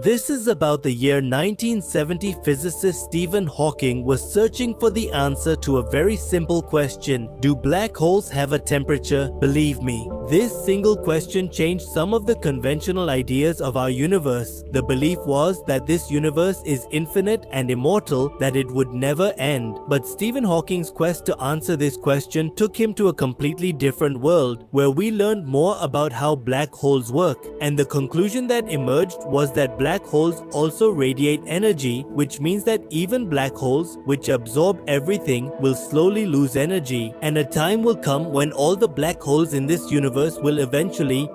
This is about the year 1970. Physicist Stephen Hawking was searching for the answer to a very simple question. Do black holes have a temperature? Believe me, this single question changed some of the conventional ideas of our universe. The belief was that this universe is infinite and immortal, that it would never end. But Stephen Hawking's quest to answer this question took him to a completely different world, where we learned more about how black holes work. And the conclusion that emerged was that black holes also radiate energy, which means that even black holes, which absorb everything, will slowly lose energy. And a time will come when all the black holes in this universe will eventually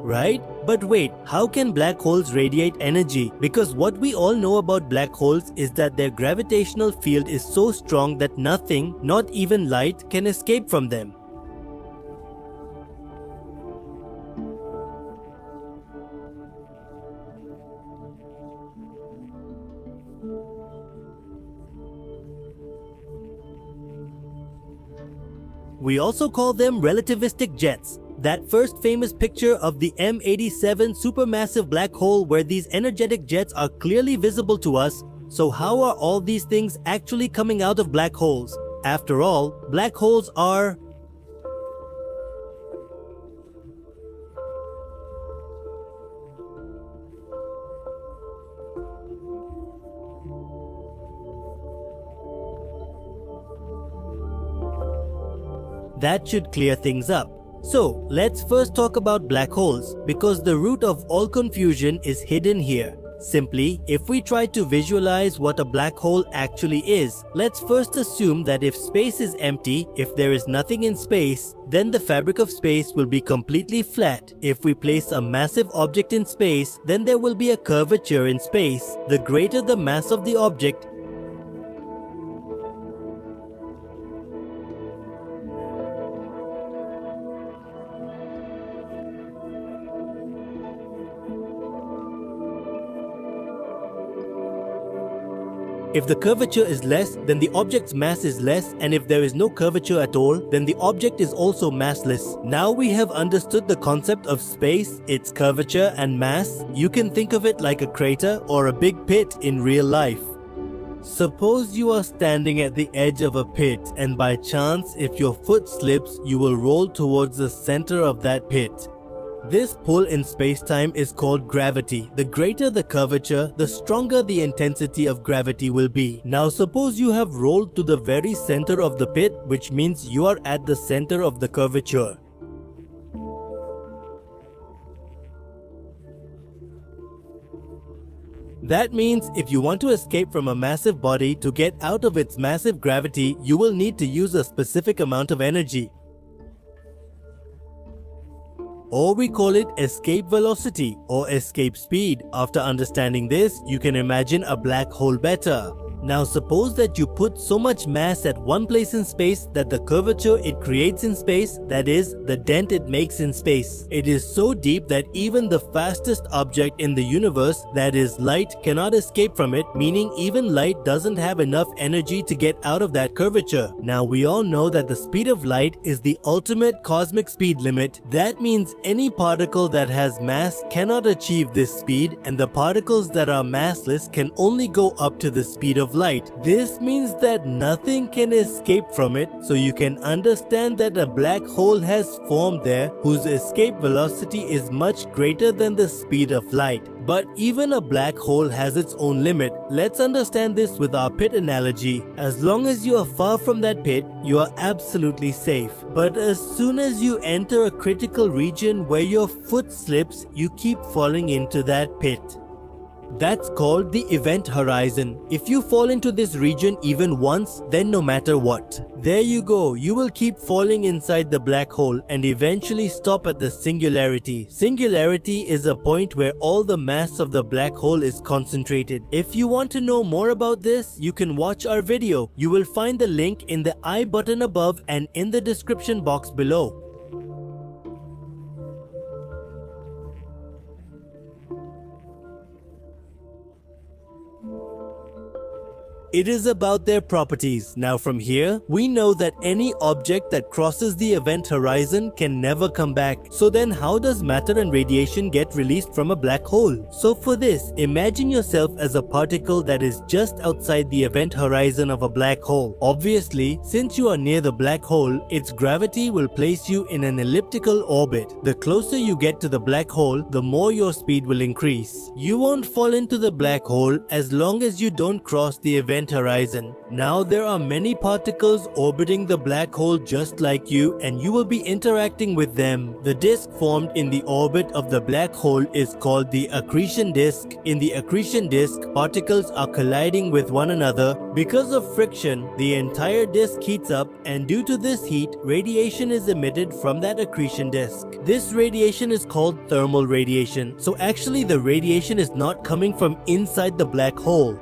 right? But wait, how can black holes radiate energy? Because what we all know about black holes is that their gravitational field is so strong that nothing, not even light, can escape from them. We also call them relativistic jets. That first famous picture of the M87 supermassive black hole where these energetic jets are clearly visible to us. So how are all these things actually coming out of black holes? After all, black holes are that should clear things up. So, let's first talk about black holes, because the root of all confusion is hidden here. Simply, if we try to visualize what a black hole actually is, let's first assume that if space is empty, if there is nothing in space, then the fabric of space will be completely flat. If we place a massive object in space, then there will be a curvature in space. The greater the mass of the object, if the curvature is less, then the object's mass is less, and if there is no curvature at all, then the object is also massless. Now we have understood the concept of space, its curvature and mass. You can think of it like a crater or a big pit in real life. Suppose you are standing at the edge of a pit, and by chance, if your foot slips, you will roll towards the center of that pit. This pull in space-time is called gravity. The greater the curvature, the stronger the intensity of gravity will be. Now suppose you have rolled to the very center of the pit, which means you are at the center of the curvature. That means if you want to escape from a massive body, to get out of its massive gravity, you will need to use a specific amount of energy. Or we call it escape velocity or escape speed. After understanding this, you can imagine a black hole better. Now suppose that you put so much mass at one place in space that the curvature it creates in space, that is, the dent it makes in space, it is so deep that even the fastest object in the universe, that is light, cannot escape from it, meaning even light doesn't have enough energy to get out of that curvature. Now we all know that the speed of light is the ultimate cosmic speed limit. That means any particle that has mass cannot achieve this speed, and the particles that are massless can only go up to the speed of light. This means that nothing can escape from it, so you can understand that a black hole has formed there whose escape velocity is much greater than the speed of light. But even a black hole has its own limit. Let's understand this with our pit analogy. As long as you are far from that pit, you are absolutely safe. But as soon as you enter a critical region where your foot slips, you keep falling into that pit. That's called the event horizon. If you fall into this region even once, then no matter what, there you go, you will keep falling inside the black hole and eventually stop at the singularity. Singularity is a point where all the mass of the black hole is concentrated. If you want to know more about this, you can watch our video. You will find the link in the I button above and in the description box below. It is about their properties. Now from here, we know that any object that crosses the event horizon can never come back. So then how does matter and radiation get released from a black hole? So for this, imagine yourself as a particle that is just outside the event horizon of a black hole. Obviously, since you are near the black hole, its gravity will place you in an elliptical orbit. The closer you get to the black hole, the more your speed will increase. You won't fall into the black hole as long as you don't cross the event horizon. Now there are many particles orbiting the black hole just like you, and you will be interacting with them. The disk formed in the orbit of the black hole is called the accretion disk. In the accretion disk, particles are colliding with one another. Because of friction, the entire disk heats up, and due to this heat, radiation is emitted from that accretion disk. This radiation is called thermal radiation. So actually the radiation is not coming from inside the black hole.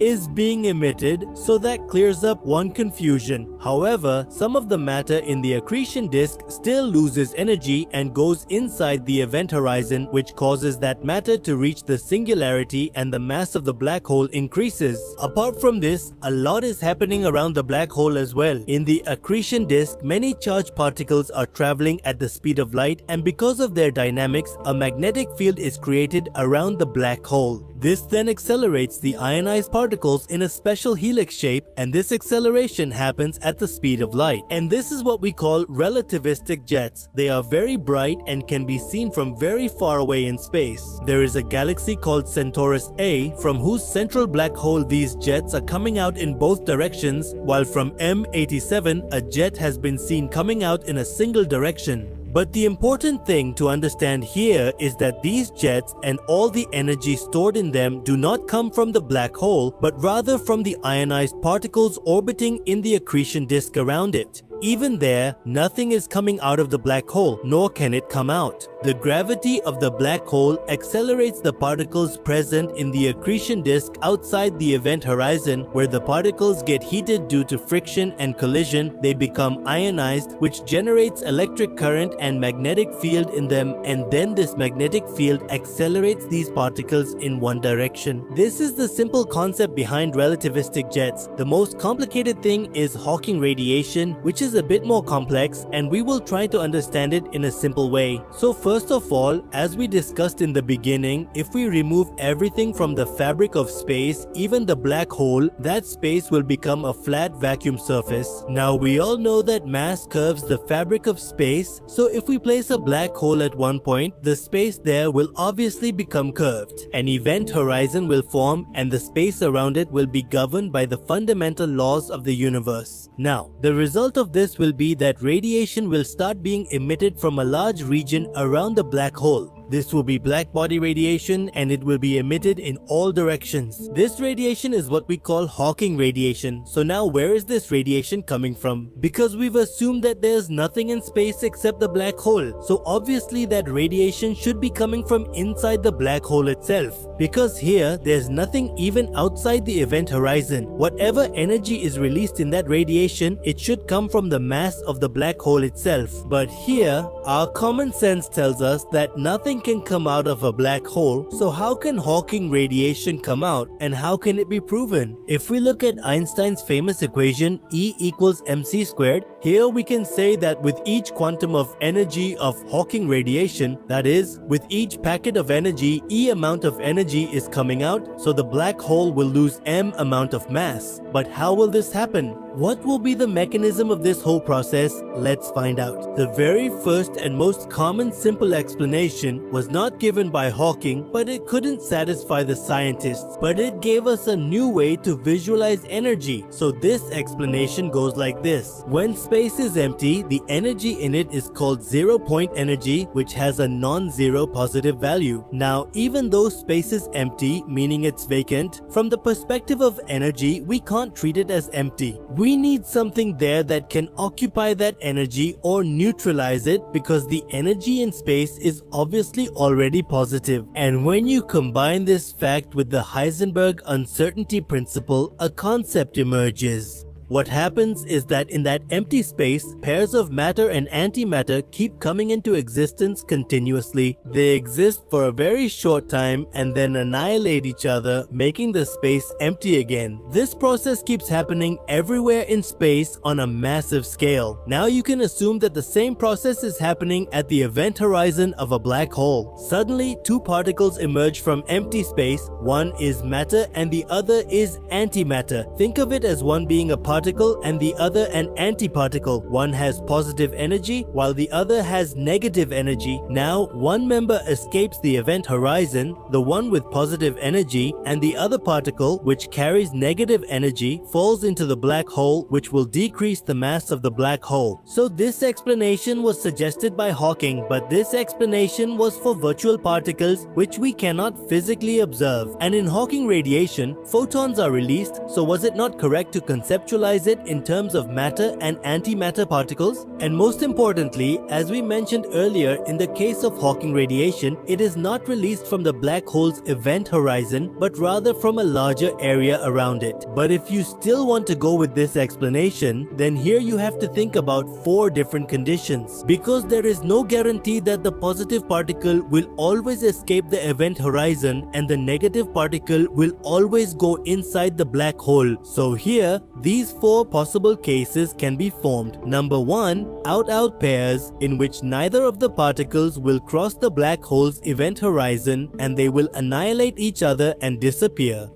Is being emitted, so that clears up one confusion. However, some of the matter in the accretion disk still loses energy and goes inside the event horizon, which causes that matter to reach the singularity and the mass of the black hole increases. Apart from this, a lot is happening around the black hole as well. In the accretion disk, many charged particles are traveling at the speed of light, and because of their dynamics, a magnetic field is created around the black hole. This then accelerates the ionized particles in a special helix shape, and this acceleration happens at the speed of light. And this is what we call relativistic jets. They are very bright and can be seen from very far away in space. There is a galaxy called Centaurus A, from whose central black hole these jets are coming out in both directions, while from M87 a jet has been seen coming out in a single direction. But the important thing to understand here is that these jets and all the energy stored in them do not come from the black hole, but rather from the ionized particles orbiting in the accretion disk around it. Even there, nothing is coming out of the black hole, nor can it come out. The gravity of the black hole accelerates the particles present in the accretion disk outside the event horizon, where the particles get heated due to friction and collision. They become ionized, which generates electric current and magnetic field in them, and then this magnetic field accelerates these particles in one direction. This is the simple concept behind relativistic jets. The most complicated thing is Hawking radiation, which is a bit more complex, and we will try to understand it in a simple way. So first of all, as we discussed in the beginning, if we remove everything from the fabric of space, even the black hole, that space will become a flat vacuum surface. Now we all know that mass curves the fabric of space, so if we place a black hole at one point, the space there will obviously become curved. An event horizon will form, and the space around it will be governed by the fundamental laws of the universe. Now, the result of this will be that radiation will start being emitted from a large region around the black hole. This will be black body radiation, and it will be emitted in all directions. This radiation is what we call Hawking radiation. So now where is this radiation coming from? Because we've assumed that there's nothing in space except the black hole. So obviously that radiation should be coming from inside the black hole itself. Because here, there's nothing even outside the event horizon. Whatever energy is released in that radiation, it should come from the mass of the black hole itself. But here, our common sense tells us that nothing can come out of a black hole, so how can Hawking radiation come out, and how can it be proven? If we look at Einstein's famous equation E equals mc squared, here we can say that with each quantum of energy of Hawking radiation, that is, with each packet of energy, E amount of energy is coming out, so the black hole will lose m amount of mass. But how will this happen? What will be the mechanism of this whole process? Let's find out. The very first and most common simple explanation was not given by Hawking, but it couldn't satisfy the scientists. But it gave us a new way to visualize energy. So this explanation goes like this. When space is empty, the energy in it is called zero-point energy, which has a non-zero positive value. Now, even though space is empty, meaning it's vacant, from the perspective of energy, we can't treat it as empty. We need something there that can occupy that energy or neutralize it, because the energy in space is obviously already positive. And when you combine this fact with the Heisenberg uncertainty principle, a concept emerges. What happens is that in that empty space, pairs of matter and antimatter keep coming into existence continuously. They exist for a very short time and then annihilate each other, making the space empty again. This process keeps happening everywhere in space on a massive scale. Now you can assume that the same process is happening at the event horizon of a black hole. Suddenly, two particles emerge from empty space. One is matter and the other is antimatter. Think of it as one being a particle and the other an antiparticle. One has positive energy while the other has negative energy. Now, one member escapes the event horizon, the one with positive energy, and the other particle, which carries negative energy, falls into the black hole, which will decrease the mass of the black hole. So this explanation was suggested by Hawking, but this explanation was for virtual particles which we cannot physically observe. And in Hawking radiation, photons are released, so was it not correct to conceptualize it in terms of matter and antimatter particles? And most importantly, as we mentioned earlier, in the case of Hawking radiation, it is not released from the black hole's event horizon, but rather from a larger area around it. But if you still want to go with this explanation, then here you have to think about 4 different conditions. Because there is no guarantee that the positive particle will always escape the event horizon and the negative particle will always go inside the black hole. So here, these 4 possible cases can be formed. Number 1, out-out pairs, in which neither of the particles will cross the black hole's event horizon and they will annihilate each other and disappear.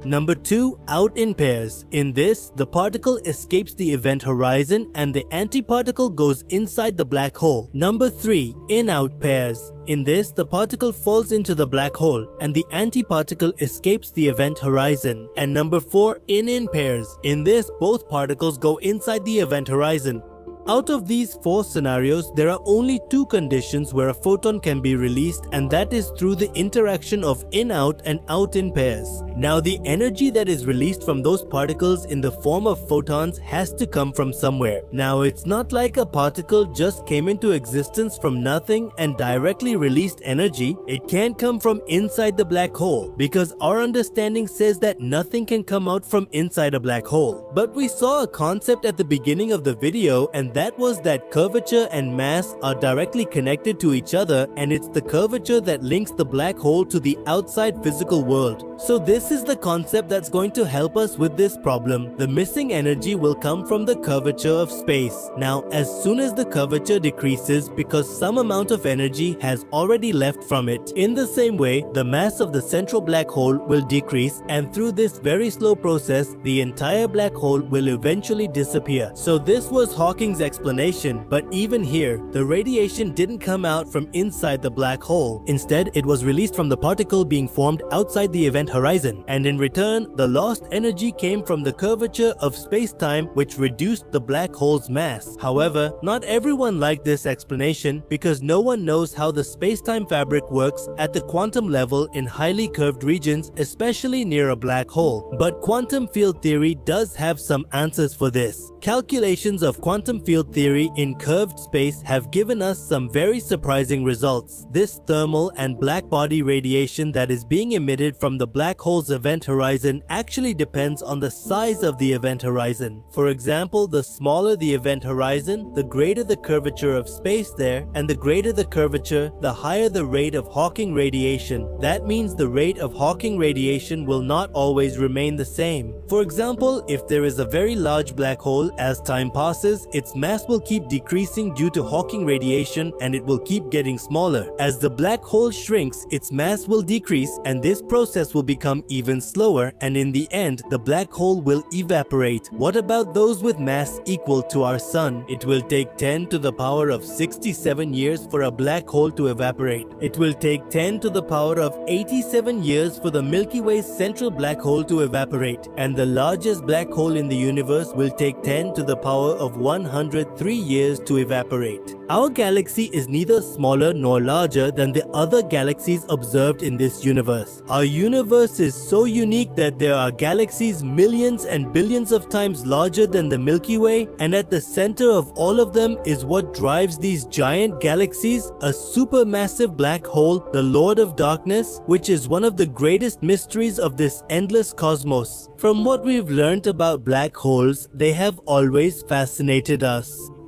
Number 2, out in pairs. In this, the particle escapes the event horizon and the antiparticle goes inside the black hole. Number 3, in-out pairs. In this, the particle falls into the black hole and the antiparticle escapes the event horizon. And number 4, in pairs. In this, both particles go inside the event horizon. Out of these 4 scenarios, there are only 2 conditions where a photon can be released, and that is through the interaction of in-out and out-in pairs. Now, the energy that is released from those particles in the form of photons has to come from somewhere. Now, it's not like a particle just came into existence from nothing and directly released energy. It can't come from inside the black hole, because our understanding says that nothing can come out from inside a black hole. But we saw a concept at the beginning of the video, and that was that curvature and mass are directly connected to each other, and it's the curvature that links the black hole to the outside physical world. So this is the concept that's going to help us with this problem. The missing energy will come from the curvature of space. Now, as soon as the curvature decreases because some amount of energy has already left from it, in the same way, the mass of the central black hole will decrease, and through this very slow process, the entire black hole will eventually disappear. So this was Hawking's explanation, but even here, the radiation didn't come out from inside the black hole. Instead, it was released from the particle being formed outside the event horizon, and in return, the lost energy came from the curvature of space-time, which reduced the black hole's mass. However, not everyone liked this explanation because no one knows how the space-time fabric works at the quantum level in highly curved regions, especially near a black hole. But quantum field theory does have some answers for this. Calculations of quantum field theory in curved space have given us some very surprising results. This thermal and black body radiation that is being emitted from the black hole's event horizon actually depends on the size of the event horizon. For example, the smaller the event horizon, the greater the curvature of space there, and the greater the curvature, the higher the rate of Hawking radiation. That means the rate of Hawking radiation will not always remain the same. For example, if there is a very large black hole, as time passes, its mass will keep decreasing due to Hawking radiation and it will keep getting smaller. As the black hole shrinks, its mass will decrease and this process will become even slower, and in the end, the black hole will evaporate. What about those with mass equal to our sun? It will take 10 to the power of 67 years for a black hole to evaporate. It will take 10 to the power of 87 years for the Milky Way's central black hole to evaporate. And the largest black hole in the universe will take 10 to the power of 100 3 years to evaporate. Our galaxy is neither smaller nor larger than the other galaxies observed in this universe. Our universe is so unique that there are galaxies millions and billions of times larger than the Milky Way, and at the center of all of them is what drives these giant galaxies, a supermassive black hole, the Lord of Darkness, which is one of the greatest mysteries of this endless cosmos. From what we've learned about black holes, they have always fascinated us.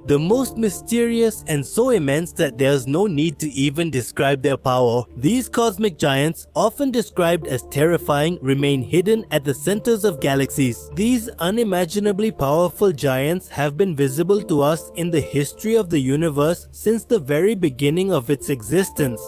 The most mysterious and so immense that there's no need to even describe their power, these cosmic giants, often described as terrifying, remain hidden at the centers of galaxies. These unimaginably powerful giants have been visible to us in the history of the universe since the very beginning of its existence.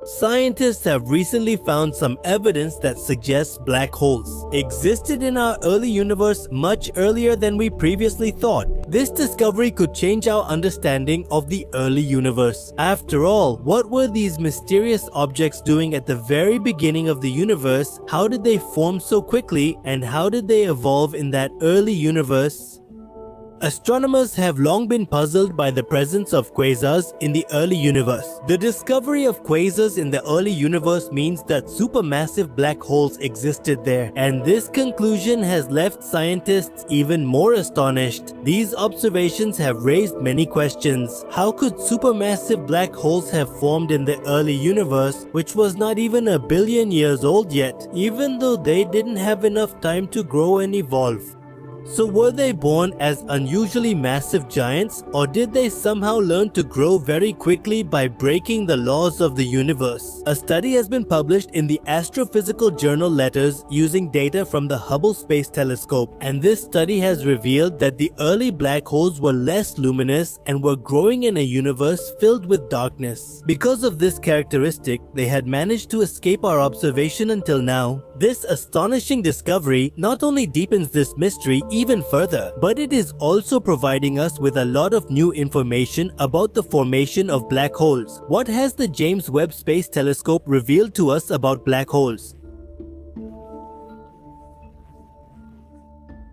Scientists have recently found some evidence that suggests black holes existed in our early universe much earlier than we previously thought. This discovery could change our understanding of the early universe. After all, what were these mysterious objects doing at the very beginning of the universe? How did they form so quickly, and how did they evolve in that early universe? Astronomers have long been puzzled by the presence of quasars in the early universe. The discovery of quasars in the early universe means that supermassive black holes existed there, and this conclusion has left scientists even more astonished. These observations have raised many questions. How could supermassive black holes have formed in the early universe, which was not even a billion years old yet, even though they didn't have enough time to grow and evolve? So were they born as unusually massive giants, or did they somehow learn to grow very quickly by breaking the laws of the universe? A study has been published in the Astrophysical Journal Letters using data from the Hubble Space Telescope, and this study has revealed that the early black holes were less luminous and were growing in a universe filled with darkness. Because of this characteristic, they had managed to escape our observation until now. This astonishing discovery not only deepens this mystery even further, but it is also providing us with a lot of new information about the formation of black holes. What has the James Webb Space Telescope revealed to us about black holes?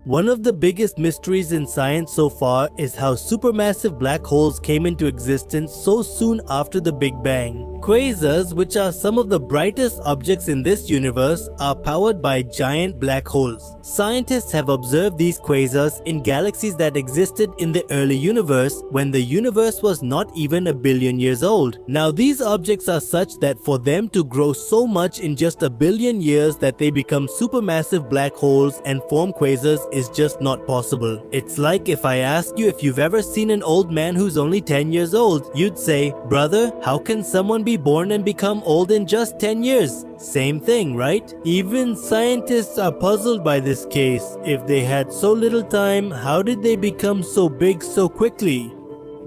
One of the biggest mysteries in science so far is how supermassive black holes came into existence so soon after the Big Bang. Quasars, which are some of the brightest objects in this universe, are powered by giant black holes. Scientists have observed these quasars in galaxies that existed in the early universe when the universe was not even a billion years old. Now these objects are such that for them to grow so much in just a billion years that they become supermassive black holes and form quasars is just not possible. It's like if I ask you if you've ever seen an old man who's only 10 years old, you'd say, "Brother, how can someone be born and become old in just 10 years? Same thing, right? Even scientists are puzzled by this case. If they had so little time, how did they become so big so quickly?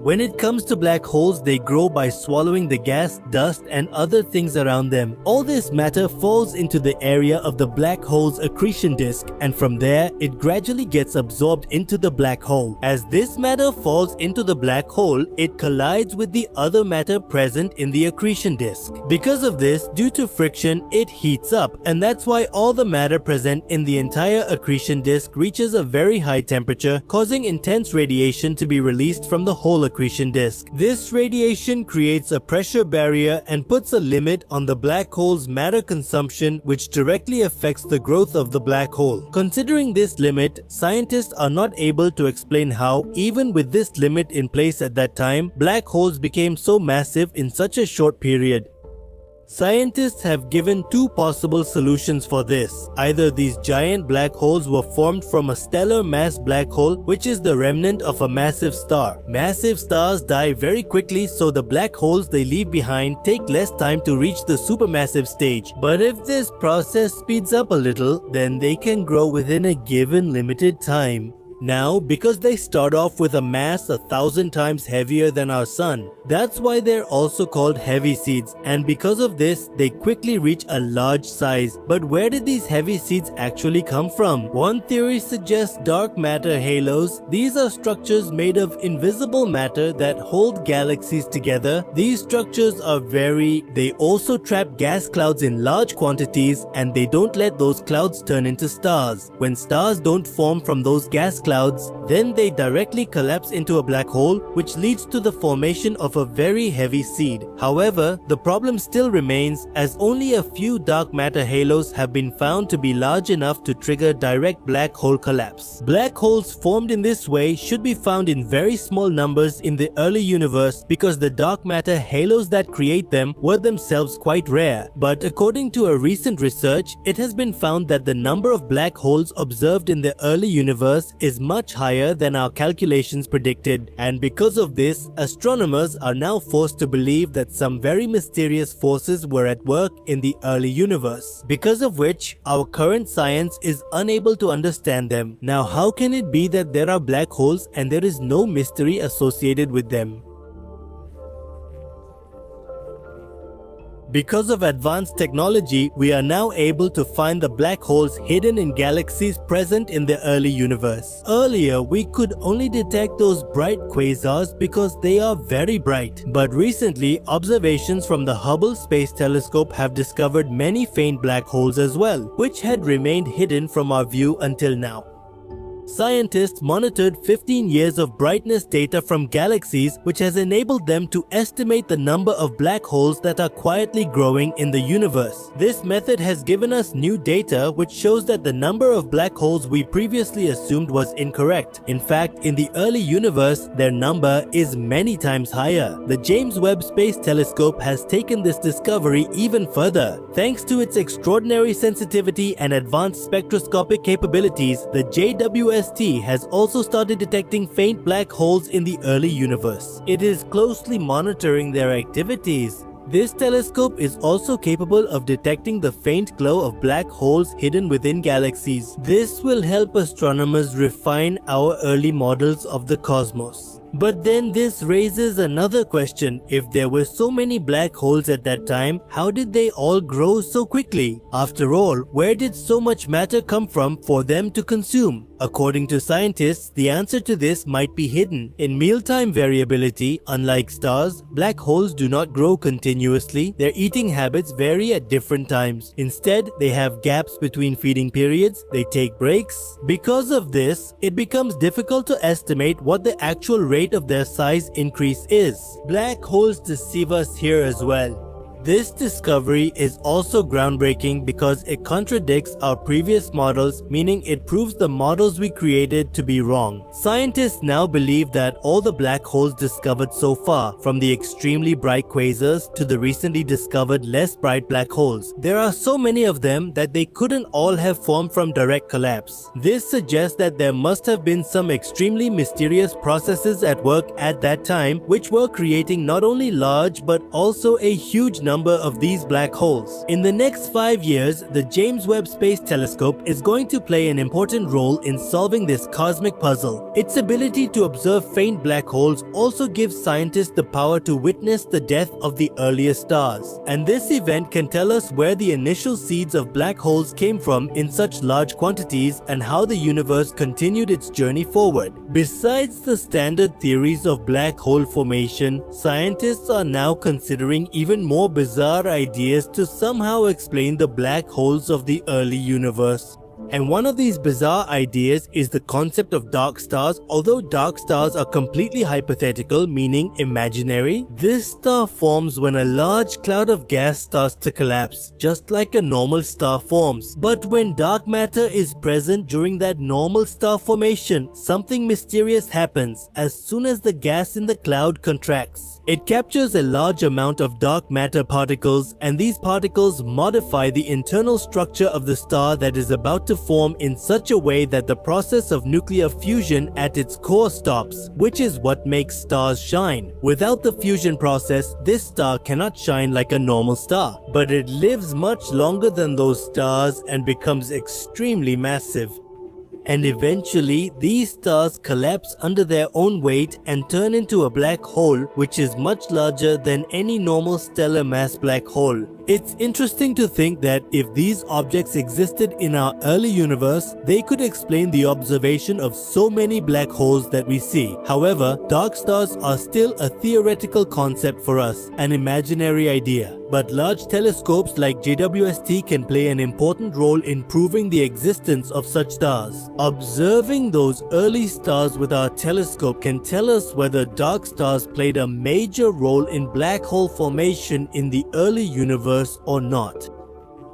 When it comes to black holes, they grow by swallowing the gas, dust, and other things around them. All this matter falls into the area of the black hole's accretion disk, and from there, it gradually gets absorbed into the black hole. As this matter falls into the black hole, it collides with the other matter present in the accretion disk. Because of this, due to friction, it heats up, and that's why all the matter present in the entire accretion disk reaches a very high temperature, causing intense radiation to be released from the whole accretion disk. This radiation creates a pressure barrier and puts a limit on the black hole's matter consumption, which directly affects the growth of the black hole. Considering this limit, scientists are not able to explain how, even with this limit in place at that time, black holes became so massive in such a short period. Scientists have given two possible solutions for this. Either these giant black holes were formed from a stellar mass black hole, which is the remnant of a massive star. Massive stars die very quickly, so the black holes they leave behind take less time to reach the supermassive stage. But if this process speeds up a little, then they can grow within a given limited time. Now, because they start off with a mass 1,000 times heavier than our sun, that's why they're also called heavy seeds, and because of this, they quickly reach a large size. But where did these heavy seeds actually come from? One theory suggests dark matter halos. These are structures made of invisible matter that hold galaxies together. These structures are they also trap gas clouds in large quantities, and they don't let those clouds turn into stars. When stars don't form from those gas clouds, clouds, then they directly collapse into a black hole, which leads to the formation of a very heavy seed. However, the problem still remains, as only a few dark matter halos have been found to be large enough to trigger direct black hole collapse. Black holes formed in this way should be found in very small numbers in the early universe because the dark matter halos that create them were themselves quite rare. But according to a recent research, it has been found that the number of black holes observed in the early universe is much higher than our calculations predicted, and because of this, astronomers are now forced to believe that some very mysterious forces were at work in the early universe, because of which our current science is unable to understand them. Now, how can it be that there are black holes and there is no mystery associated with them? Because of advanced technology, we are now able to find the black holes hidden in galaxies present in the early universe. Earlier, we could only detect those bright quasars because they are very bright. But recently, observations from the Hubble Space Telescope have discovered many faint black holes as well, which had remained hidden from our view until now. Scientists monitored 15 years of brightness data from galaxies, which has enabled them to estimate the number of black holes that are quietly growing in the universe. This method has given us new data which shows that the number of black holes we previously assumed was incorrect. In fact, in the early universe, their number is many times higher. The James Webb Space Telescope has taken this discovery even further. Thanks to its extraordinary sensitivity and advanced spectroscopic capabilities, the JWST has also started detecting faint black holes in the early universe. It is closely monitoring their activities. This telescope is also capable of detecting the faint glow of black holes hidden within galaxies. This will help astronomers refine our early models of the cosmos. But then this raises another question. If there were so many black holes at that time, how did they all grow so quickly? After all, where did so much matter come from for them to consume? According to scientists, the answer to this might be hidden in mealtime variability. Unlike stars, black holes do not grow continuously. Their eating habits vary at different times. Instead, they have gaps between feeding periods. They take breaks. Because of this, it becomes difficult to estimate what the actual rate of their size increase is. Black holes deceive us here as well. This discovery is also groundbreaking because it contradicts our previous models, meaning it proves the models we created to be wrong. Scientists now believe that all the black holes discovered so far, from the extremely bright quasars to the recently discovered less bright black holes, there are so many of them that they couldn't all have formed from direct collapse. This suggests that there must have been some extremely mysterious processes at work at that time, which were creating not only large but also a huge number of these black holes. In the next 5 years, the James Webb Space Telescope is going to play an important role in solving this cosmic puzzle. Its ability to observe faint black holes also gives scientists the power to witness the death of the earliest stars. And this event can tell us where the initial seeds of black holes came from in such large quantities and how the universe continued its journey forward. Besides the standard theories of black hole formation, scientists are now considering even more bizarre ideas to somehow explain the black holes of the early universe. And one of these bizarre ideas is the concept of dark stars. Although dark stars are completely hypothetical, meaning imaginary, this star forms when a large cloud of gas starts to collapse, just like a normal star forms. But when dark matter is present during that normal star formation, something mysterious happens as soon as the gas in the cloud contracts. It captures a large amount of dark matter particles, and these particles modify the internal structure of the star that is about to form in such a way that the process of nuclear fusion at its core stops, which is what makes stars shine. Without the fusion process, this star cannot shine like a normal star, but it lives much longer than those stars and becomes extremely massive. And eventually, these stars collapse under their own weight and turn into a black hole, which is much larger than any normal stellar mass black hole. It's interesting to think that if these objects existed in our early universe, they could explain the observation of so many black holes that we see. However, dark stars are still a theoretical concept for us, an imaginary idea. but large telescopes like JWST can play an important role in proving the existence of such stars. Observing those early stars with our telescope can tell us whether dark stars played a major role in black hole formation in the early universe or not.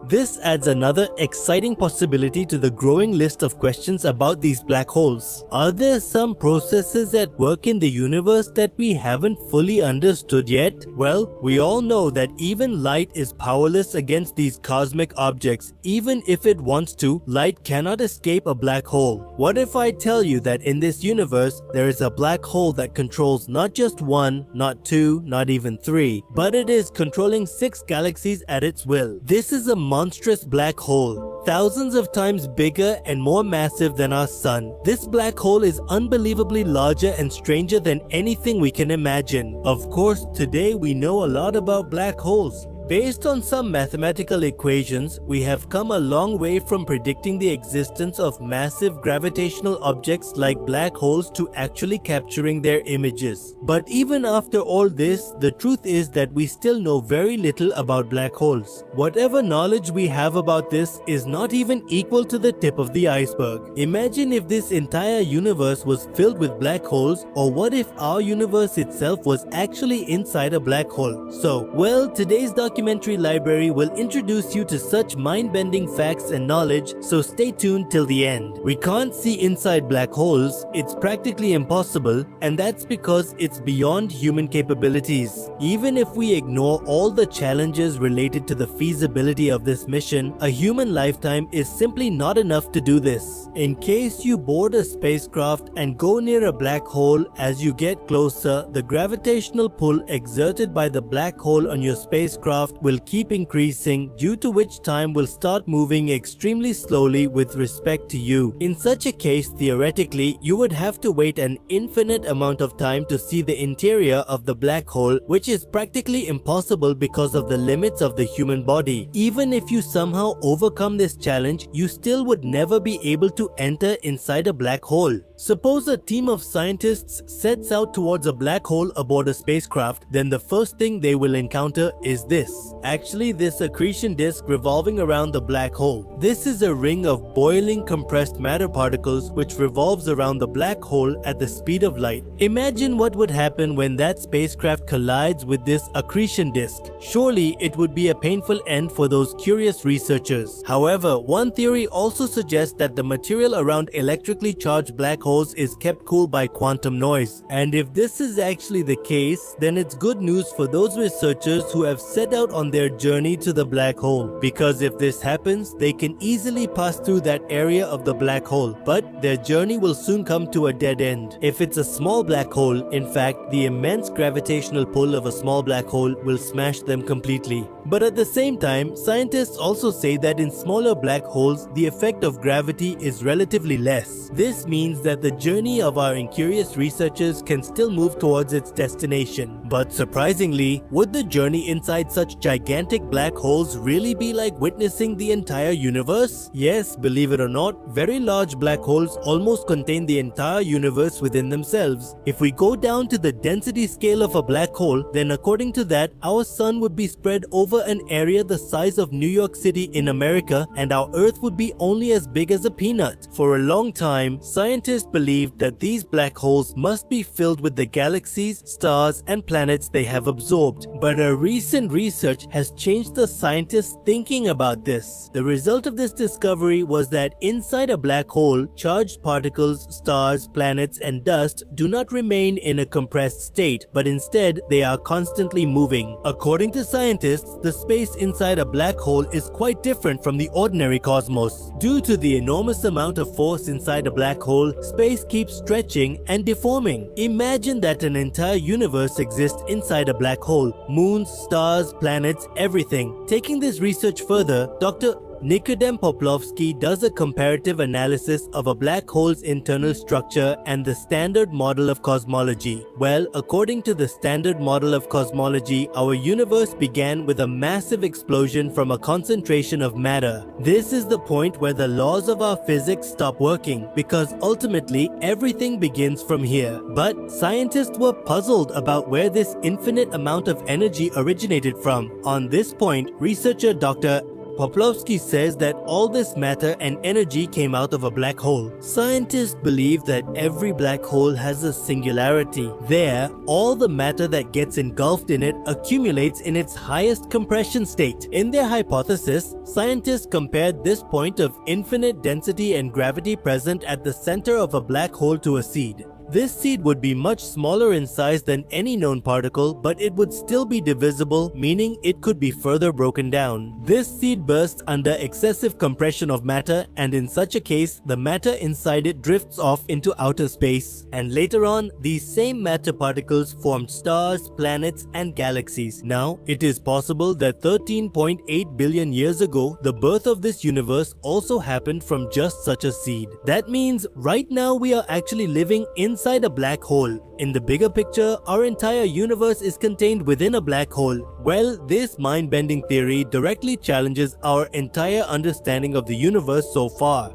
This adds another exciting possibility to the growing list of questions about these black holes. Are there some processes at work in the universe that we haven't fully understood yet? Well, we all know that even light is powerless against these cosmic objects. Even if it wants to, light cannot escape a black hole. What if I tell you that in this universe, there is a black hole that controls not just one, not two, not even three, but it is controlling 6 galaxies at its will. This is a monstrous black hole, thousands of times bigger and more massive than our sun. This black hole is unbelievably larger and stranger than anything we can imagine. Of course, today we know a lot about black holes. Based on some mathematical equations, we have come a long way from predicting the existence of massive gravitational objects like black holes to actually capturing their images. But even after all this, the truth is that we still know very little about black holes. Whatever knowledge we have about this is not even equal to the tip of the iceberg. Imagine if this entire universe was filled with black holes, or what if our universe itself was actually inside a black hole? So, well, today's documentary library will introduce you to such mind-bending facts and knowledge, so stay tuned till the end. We can't see inside black holes, it's practically impossible, and that's because it's beyond human capabilities. Even if we ignore all the challenges related to the feasibility of this mission, a human lifetime is simply not enough to do this. In case you board a spacecraft and go near a black hole, as you get closer, the gravitational pull exerted by the black hole on your spacecraft will keep increasing, due to which time will start moving extremely slowly with respect to you. In such a case, theoretically, you would have to wait an infinite amount of time to see the interior of the black hole, which is practically impossible because of the limits of the human body. Even if you somehow overcome this challenge, you still would never be able to enter inside a black hole. Suppose a team of scientists sets out towards a black hole aboard a spacecraft, then the first thing they will encounter is this. Actually, this accretion disk revolving around the black hole. This is a ring of boiling compressed matter particles which revolves around the black hole at the speed of light. Imagine what would happen when that spacecraft collides with this accretion disk. Surely it would be a painful end for those curious researchers. However, one theory also suggests that the material around electrically charged black holes is kept cool by quantum noise. And if this is actually the case, then it's good news for those researchers who have set out on their journey to the black hole. Because if this happens, they can easily pass through that area of the black hole, but their journey will soon come to a dead end. If it's a small black hole, in fact, the immense gravitational pull of a small black hole will smash them completely. But at the same time, scientists also say that in smaller black holes, the effect of gravity is relatively less. This means that the journey of our incurious researchers can still move towards its destination. But surprisingly, would the journey inside such gigantic black holes really be like witnessing the entire universe? Yes, believe it or not, very large black holes almost contain the entire universe within themselves. If we go down to the density scale of a black hole, then according to that, our sun would be spread over an area the size of New York City in America, and our Earth would be only as big as a peanut. For a long time, scientists believed that these black holes must be filled with the galaxies, stars, and planets they have absorbed. But a recent research has changed the scientists' thinking about this. The result of this discovery was that inside a black hole, charged particles, stars, planets, and dust do not remain in a compressed state, but instead they are constantly moving. According to scientists, the space inside a black hole is quite different from the ordinary cosmos. Due to the enormous amount of force inside a black hole, space keeps stretching and deforming. Imagine that an entire universe exists inside a black hole. Moons, stars, planets, everything. Taking this research further, Dr. Nikodem Poplovsky does a comparative analysis of a black hole's internal structure and the standard model of cosmology. Well, according to the standard model of cosmology, our universe began with a massive explosion from a concentration of matter. This is the point where the laws of our physics stop working, because ultimately everything begins from here. But scientists were puzzled about where this infinite amount of energy originated from. On this point, researcher Dr. Poplovsky says that all this matter and energy came out of a black hole. Scientists believe that every black hole has a singularity. There, all the matter that gets engulfed in it accumulates in its highest compression state. In their hypothesis, scientists compared this point of infinite density and gravity present at the center of a black hole to a seed. This seed would be much smaller in size than any known particle, but it would still be divisible, meaning it could be further broken down. This seed bursts under excessive compression of matter, and in such a case, the matter inside it drifts off into outer space. And later on, these same matter particles formed stars, planets, and galaxies. Now, it is possible that 13.8 billion years ago, the birth of this universe also happened from just such a seed. That means right now we are actually living inside a black hole. In the bigger picture, our entire universe is contained within a black hole. Well, this mind-bending theory directly challenges our entire understanding of the universe so far.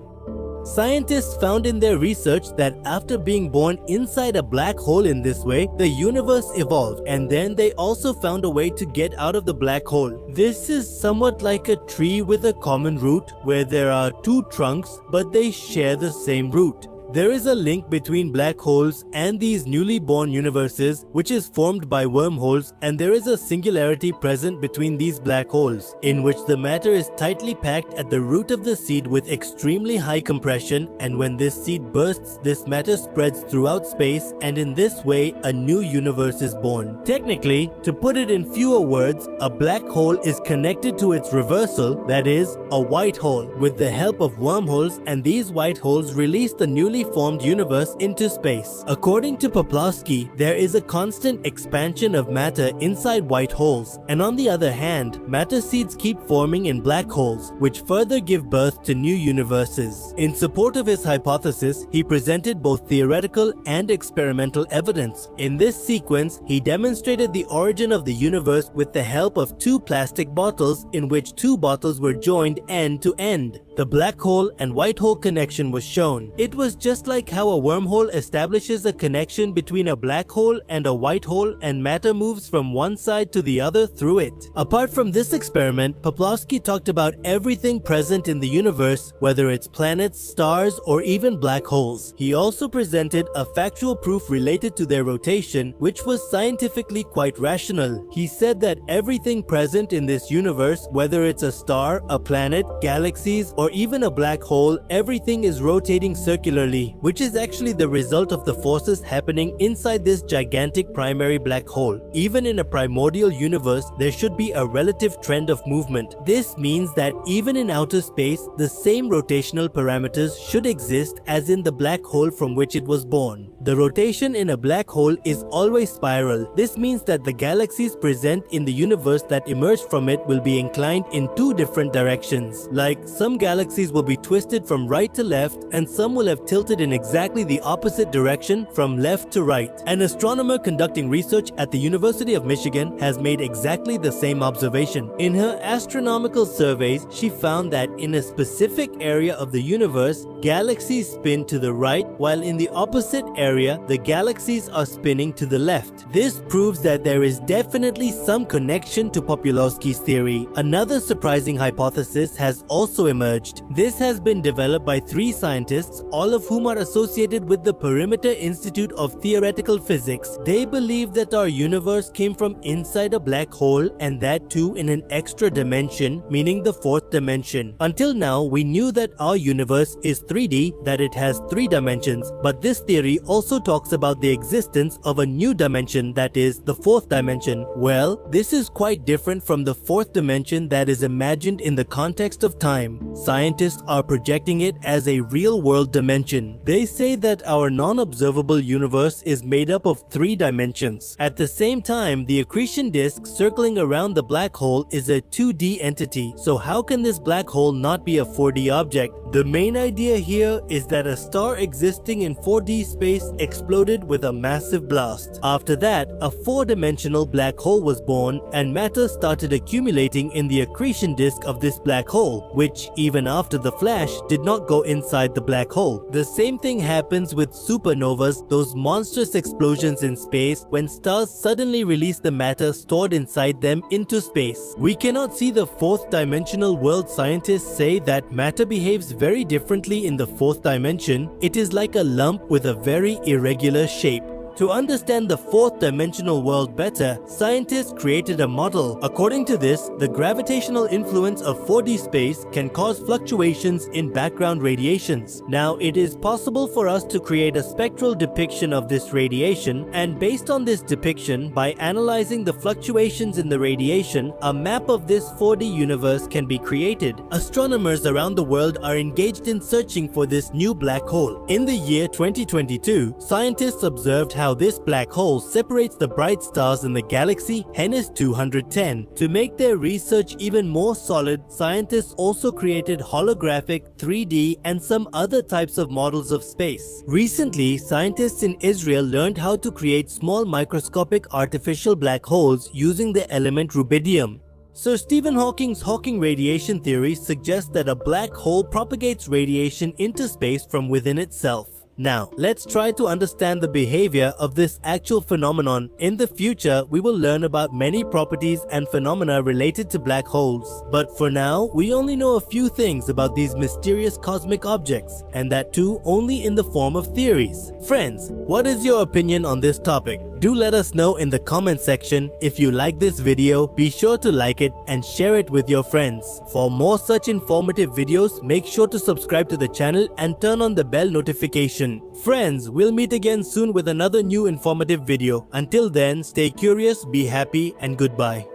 Scientists found in their research that after being born inside a black hole in this way, the universe evolved, and then they also found a way to get out of the black hole. This is somewhat like a tree with a common root, where there are two trunks, but they share the same root. There is a link between black holes and these newly born universes, which is formed by wormholes, and there is a singularity present between these black holes, in which the matter is tightly packed at the root of the seed with extremely high compression, and when this seed bursts, this matter spreads throughout space, and in this way, a new universe is born. Technically, to put it in fewer words, a black hole is connected to its reversal, that is, a white hole, with the help of wormholes, and these white holes release the newly formed universe into space. According to Poplovsky, there is a constant expansion of matter inside white holes, and on the other hand, matter seeds keep forming in black holes, which further give birth to new universes. In support of his hypothesis, he presented both theoretical and experimental evidence. In this sequence, he demonstrated the origin of the universe with the help of two plastic bottles in which two bottles were joined end to end. The black hole and white hole connection was shown. It was just like how a wormhole establishes a connection between a black hole and a white hole, and matter moves from one side to the other through it. Apart from this experiment, Poplovsky talked about everything present in the universe, whether it's planets, stars, or even black holes. He also presented a factual proof related to their rotation, which was scientifically quite rational. He said that everything present in this universe, whether it's a star, a planet, galaxies, or even a black hole, everything is rotating circularly, which is actually the result of the forces happening inside this gigantic primary black hole. Even in a primordial universe, there should be a relative trend of movement. This means that even in outer space, the same rotational parameters should exist as in the black hole from which it was born. The rotation in a black hole is always spiral. This means that the galaxies present in the universe that emerge from it will be inclined in two different directions. Like, some galaxies will be twisted from right to left, and some will have tilted in exactly the opposite direction from left to right. An astronomer conducting research at the University of Michigan has made exactly the same observation. In her astronomical surveys, she found that in a specific area of the universe, galaxies spin to the right, while in the opposite area, the galaxies are spinning to the left. This proves that there is definitely some connection to Poplovsky's theory. Another surprising hypothesis has also emerged. This has been developed by three scientists, all of whom are associated with the Perimeter Institute of Theoretical Physics. They believe that our universe came from inside a black hole, and that too in an extra dimension, meaning the fourth dimension. Until now, we knew that our universe is 3D, that it has 3 dimensions, but this theory also talks about the existence of a new dimension, that is, the 4th dimension. Well, this is quite different from the 4th dimension that is imagined in the context of time. Scientists are projecting it as a real-world dimension. imagine. They say that our non-observable universe is made up of 3 dimensions. At the same time, the accretion disk circling around the black hole is a 2D entity. So how can this black hole not be a 4D object? The main idea here is that a star existing in 4D space exploded with a massive blast. After that, a 4-dimensional black hole was born and matter started accumulating in the accretion disk of this black hole, which, even after the flash, did not go inside the black hole. The same thing happens with supernovas, those monstrous explosions in space when stars suddenly release the matter stored inside them into space. We cannot see the 4th-dimensional world. Scientists say that matter behaves very differently in the 4th dimension. It is like a lump with a very irregular shape. To understand the 4th-dimensional world better, scientists created a model. According to this, the gravitational influence of 4D space can cause fluctuations in background radiations. Now, it is possible for us to create a spectral depiction of this radiation, and based on this depiction, by analyzing the fluctuations in the radiation, a map of this 4D universe can be created. Astronomers around the world are engaged in searching for this new black hole. In the year 2022, scientists observed how this black hole separates the bright stars in the galaxy Hennis 210. To make their research even more solid, scientists also created holographic, 3D, and some other types of models of space. Recently, scientists in Israel learned how to create small microscopic artificial black holes using the element rubidium. Sir Stephen Hawking's Hawking radiation theory suggests that a black hole propagates radiation into space from within itself. Now, let's try to understand the behavior of this actual phenomenon. In the future, we will learn about many properties and phenomena related to black holes. But for now, we only know a few things about these mysterious cosmic objects, and that too only in the form of theories. Friends, what is your opinion on this topic? Do let us know in the comment section. If you like this video, be sure to like it and share it with your friends. For more such informative videos, make sure to subscribe to the channel and turn on the bell notification. Friends, we'll meet again soon with another new informative video. Until then, stay curious, be happy, and goodbye.